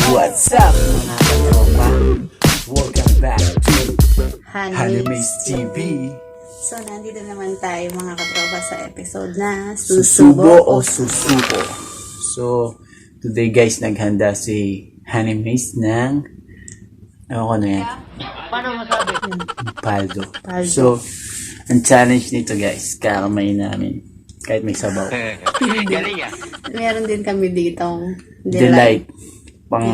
What's up mga katropa? Welcome back to Hanime's TV. So, nandito naman tayo mga katropa sa episode na Susubo o Susuko. So, today guys, naghanda si Hanime's ng ano yan? Paano masabi? Paldo. So, ang challenge nito guys, kakamay namin. Kahit may sabaw. Galing ah. Meron din kami ditong Delight. Pang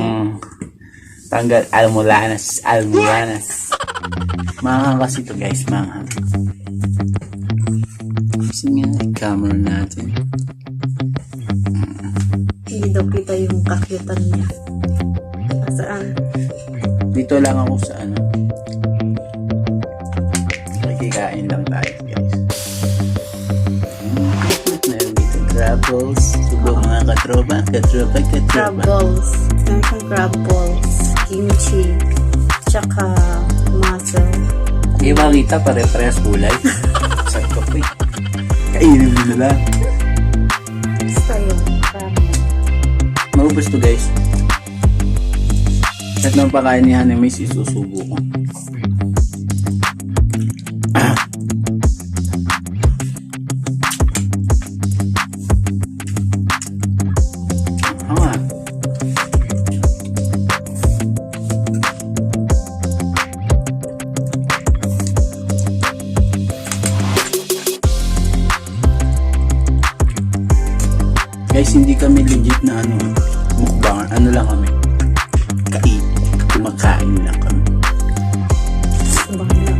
tanggal almolanas. Manghang kasi ito guys, manghang. Kasi nga yung camera natin. Hindi daw kita yung kakyutan niya. Saan? Dito lang ako sa ano. Nakikain lang tayo guys. Meron dito crab balls. Subo mga katropa. Crab balls. Meron siyang crab balls. Kimchi. Tsaka mussel. Hindi makita pare-parehas kulay. Sakto ko eh. Kainin mo na lang. Basta yung ramen. Maubos to guys. At nang pakain ni Hanime, isusubo ko. Guys, hindi kami legit na mukbang. Ano lang kami? Kumakain lang kami. Bang lang.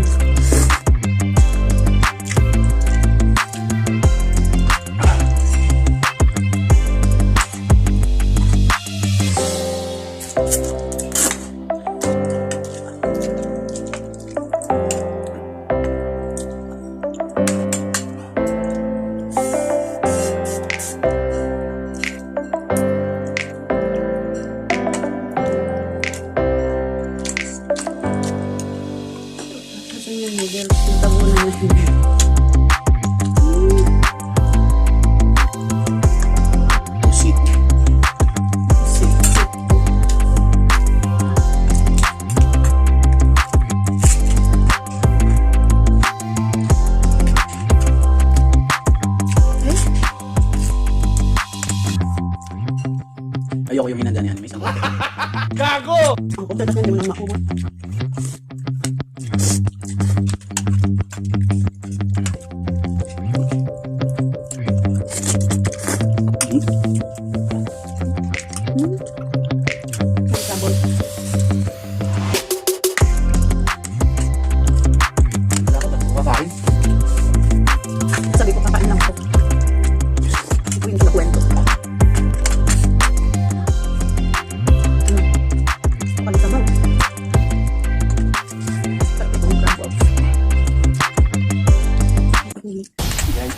Noodles, yung tabunan na yun. Pusit. Ayoko yung hinanda ni Hanime sa mga. Gago! Ang kumpletas niya, hindi mo nang makuha. Sabi ko, kakain lang ko. Hindi ko yung kinakwento. Kapag sabaw. Sarap ito yung crab balls. Guys,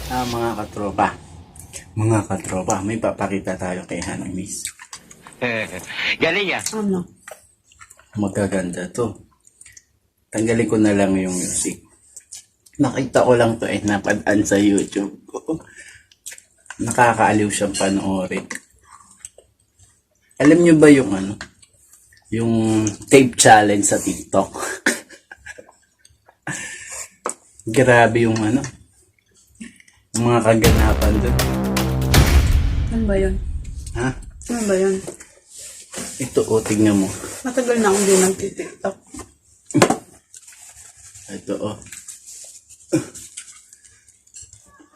mga katropa, may papakita tayo kay Hanime's. Galing ah. Ano? Magaganda to. Tanggalin ko na lang yung music. Nakita ko lang to napadaan sa YouTube. Nakakaaliw siyang panoorin. Alam nyo ba yung yung tape challenge sa TikTok? Grabe yung yung mga kaganapan doon. Ano ba yun? Ha? Ano ba yun? Ito tignan mo. Matagal na akong din nag-tiktok. Ito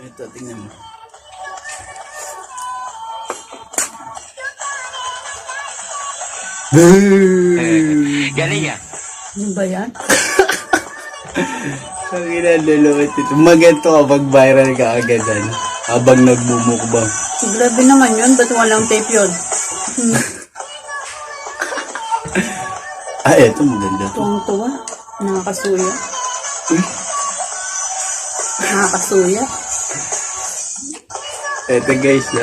Ito, tingnan mo. Galing ah. Ano ba yan? Ang inalulungit ito. Maganto kapag viral ka agadan habang nagmumukbang. Grabe naman yun. Ba't walang tape yun? Eto maganda to. Tuwang-tuwa. Nakakasuya. Nakakasuya. Eto guys na.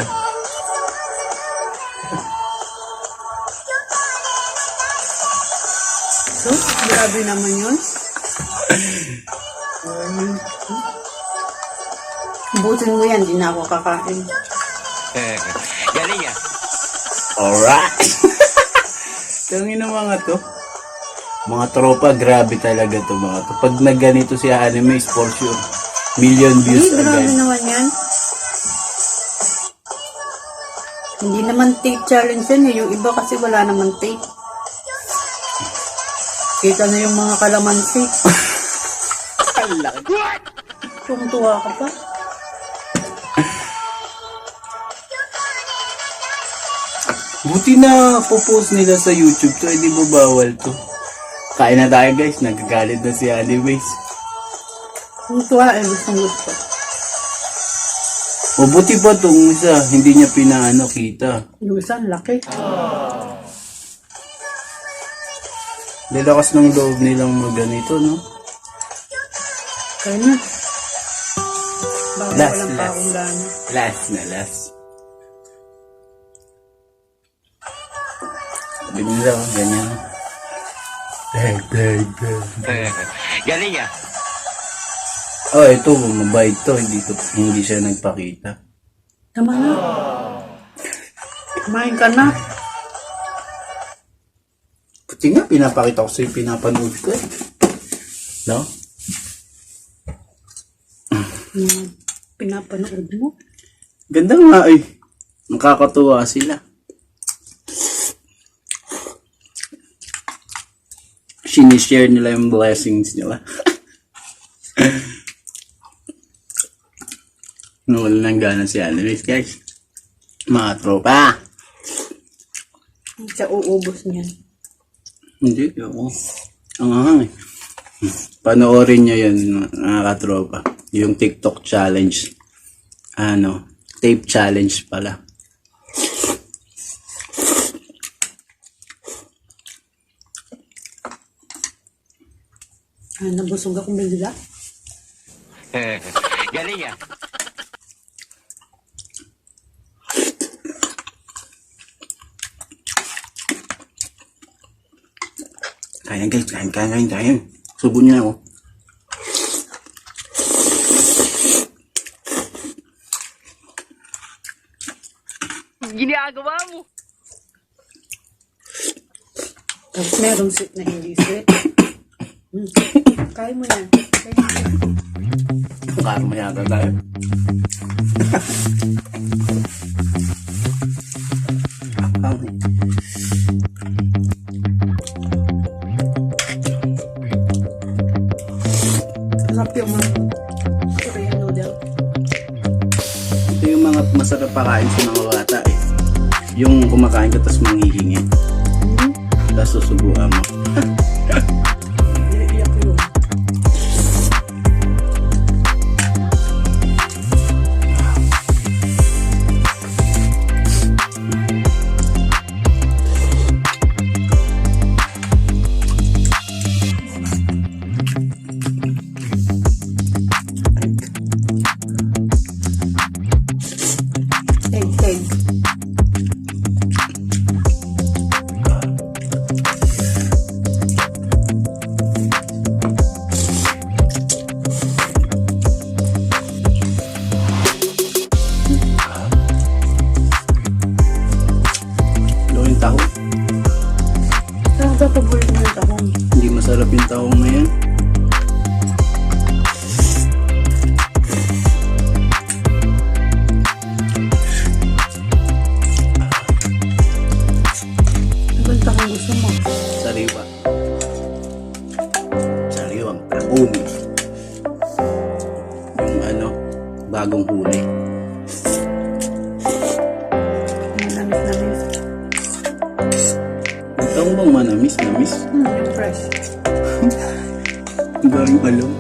So, grabe naman yun. Butin mo yan, di na ako kakain. Galing ah. Alright. Tangin na mga to. Mga tropa, grabe talaga to mga to. Pag nagganito si anime, is for sure. Million views Grabe agad. naman yan. Hindi naman tape challenge yan eh. Yung iba kasi wala naman tape. Kita na yung mga kalamansi. Tuwa ka pa. Buti na popost nila sa YouTube to, hindi ba bawal to? Kain na tayo guys, nagagalit na si Anyways. Tuwa eh, gustong gusto. O buti pa tong isa, hindi niya pinaano kita. Yung isa, ang laki. Lalakas ng loob nilang maganito, no? Kaya na. Bago Last, walang last. paong gana. Last na last. Sabi nila, ganyan. Galing yan. Oh, ito, mabait to. Hindi siya nagpakita. Tama na. Kumain ka na. Puti nga, pinapakita ko sa'yo, pinapanood ko eh. No? Pinapanood mo. Ganda nga eh. Nakakatuwa sila. Sinishare nila yung blessings nila. Nawala ng gana si Anyways, guys. Mga tropa. Siya uubos niyan. Hindi, ako. Ang ahang eh. Panoorin nyo yun, mga katropa. Yung TikTok challenge. Tape challenge pala. Nabusog akong bigla. Galing yan. Kain guys, kain. Subo niyo ako. Ginagawa mo. Tapos merong sweet na hindi sweet. Kaya mo yan. Karma yata tayo. Sarap yung mga Korean noodle. Ito yung mga masarap pakain sa mga bata eh. Yung kumakain ka tapos manghihingi. Tapos susubuan mo. Iiyak yun. Egg. Yung tahong. Saan ka paborito mo yung tahong? Hindi masarap yung tahong na yan. Anong tahong gusto mo? Sariwa. Sariwang tahong. Yung bagong huli. Namis. Yung tahong bang manamis? Yung fresh. Iba yung alam.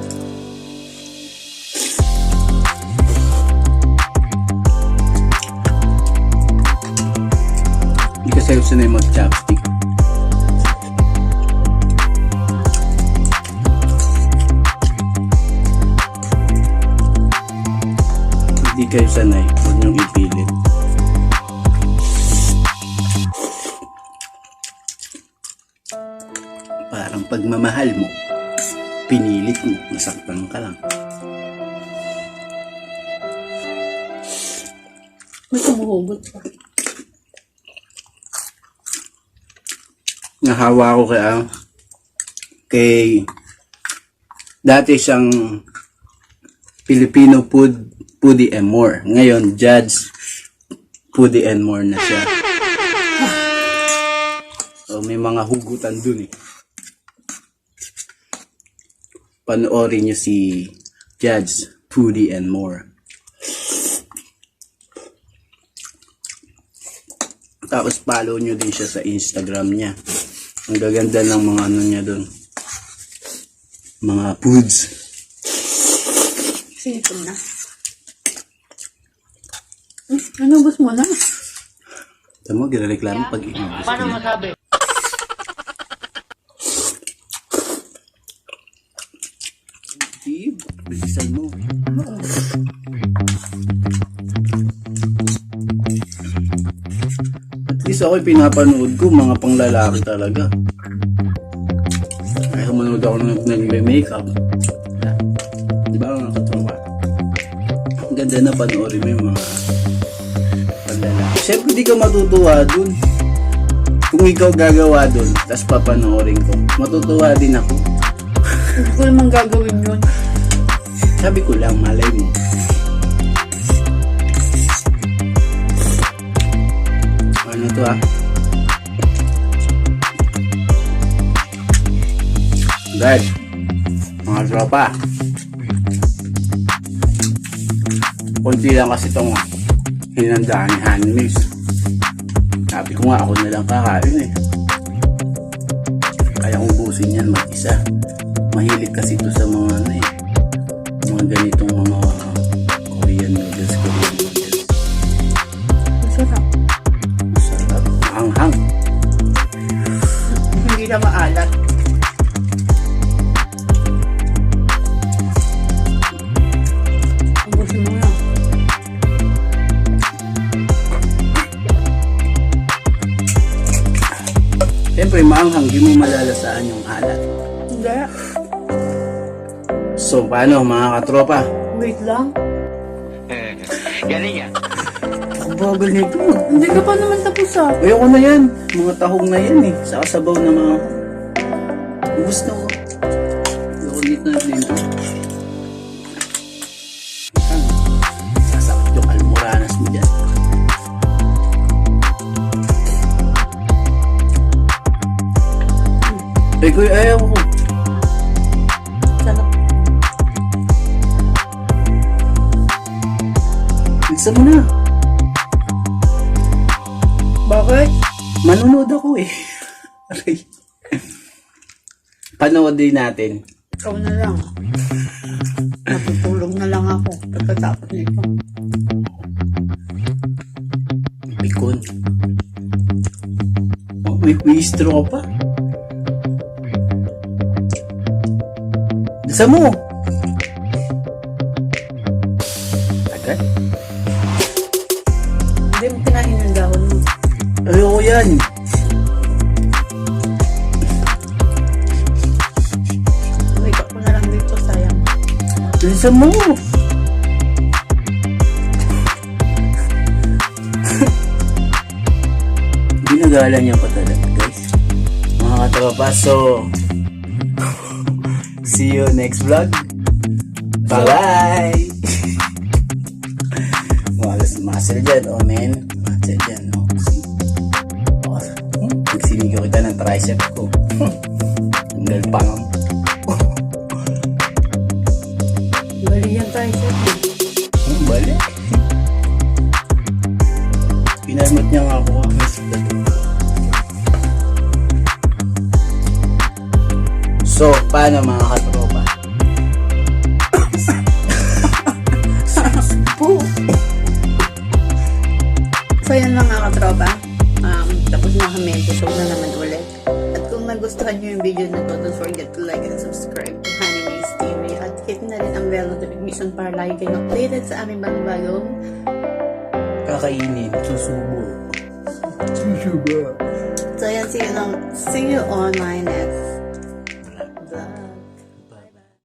Hindi kasi ako sanay mag-chopstick. Hindi kayo sanay. Huwag niyong ipilit. Parang pagmamahal mo, pinilit mo, nasaktan ka lang. May kumuhugot pa. nahawa ko kay dati siyang Filipino Foodie and More. Ngayon, Judge Foodie and More na siya. So, may mga hugutan dun eh. Panoorin nyo si Judge Foodie and More. Tapos follow nyo din siya sa Instagram niya. Ang gaganda ng mga ano niya dun. Mga foods. Sinipon na. Inubos mo na. Tama, ginareklamo pag inubos. Paano masabi? Steve, bilisan mo. At least ako pinapanood ko, mga panglalaki talaga. Kaya manood ako nag-makeup. Di ba mga katrawa? Ang ganda na panoorin mo yung mga panglalaki. Siyempre di ka matutuwa dun. Kung ikaw gagawa dun, tas papanoorin ko, matutuwa din ako. Hindi ko naman gagawin yun. Sabi ko lang, malay mo. Ano to Guys, mga tropa. Kunti lang kasi itong hinandaan ni Hanmix. Sabi ko nga, ako na lang kakain eh. Kaya kong busin yan mag-isa. Mahilig kasi ito sa mga ano eh. Mga ganitong mga Korean noodles. Masarap. Masarap. Hanghang. Hindi na maalat. Ubusin mo na. Siyempre, maanghang, di mo malalasaan yung alat. Hindi. So, paano mga katropa? Wait lang. Galing yan. Ang bagal nito. Hindi ka pa naman tapos ah. Ayoko na yan. Mga tahong na yan eh. Sa kasabaw na mga... Ubus na ko. Ayoko dito na dito. Sasakit yung almoranas mo dyan. Eh, kuya, ayaw ko. Sarap. Bilisan mo na. Bakit? Manunood ako eh. Aray. Panoodin natin. Ikaw na lang. Natutulog na lang ako pagkatapos nito. Pikon. Oh, may wistro ka pa. Bisa mo. Agad? Hindi mo kinain yung dahon mo. Ayoko yan. Wait, ako na lang dito, sayang. Bisa mo. Ginagalan niya pa talaga, guys. Mga katropa, so see you next vlog. Bye-bye! Walas muscle dyan, oh men. Muscle dyan, no? Oh, nagsinigaw kita ng tricep ko. Ang galpang. Bali yan tayo sir. Bali. Pinamot niya nga ako. So, paano mga katropa? So yan lang mga katropa. Tapos na kami. Episode na naman ulit. At kung nagustuhan nyo yung video na to, don't forget to like and subscribe to Honeymaze TV. At hit na rin ang bell notification para lagi kayong updated sa aming bagong Kakainin, susubo. Susubo. So yan, see you on my next